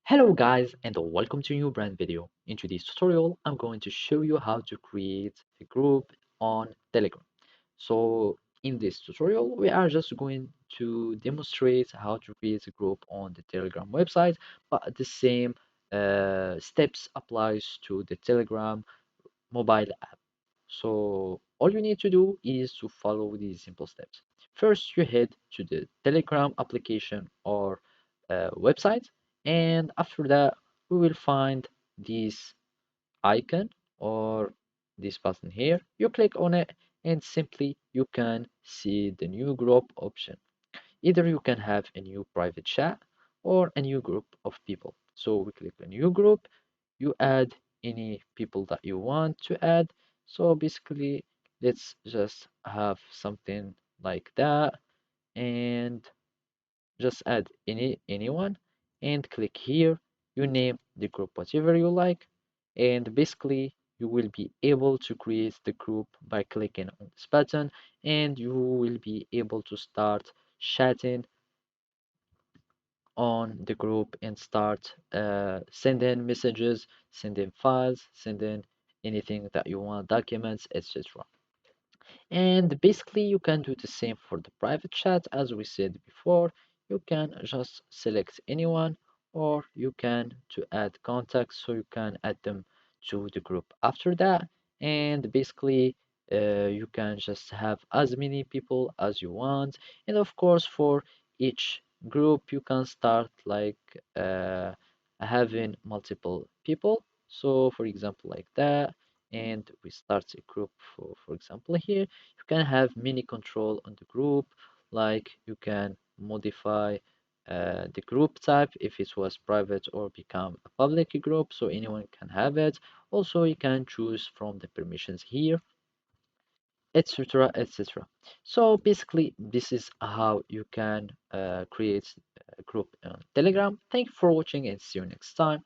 Hello guys and welcome to a new brand video. In today's tutorial, I'm going to show you how to create a group on Telegram. So in this tutorial, we are just going to demonstrate how to create a group on the Telegram website, but the same steps applies to the Telegram mobile app. So all you need to do is to follow these simple steps. First, you head to the Telegram application or website, and after that, we will find this icon or this button here. You click on it, and simply you can see the new group option. Either you can have a new private chat or a new group of people. So we click a new group, you add any people that you want to add. So basically, let's just have something like that and just add anyone and click here. You name the group whatever you like, and basically you will be able to create the group by clicking on this button, and you will be able to start chatting on the group and start sending messages, sending files, sending anything that you want, documents, etc. And basically, you can do the same for the private chat, as we said before. You can just select anyone, or you can to add contacts, so you can add them to the group after that. And basically, you can just have as many people as you want. And of course, for each group, you can start like having multiple people. So, for example, like that, and we start a group for example here. You can have mini control on the group, like you can modify the group type if it was private or become a public group so anyone can have it. Also, you can choose from the permissions here, etc, etc. So basically this is how you can create a group on Telegram. Thank you for watching and see you next time.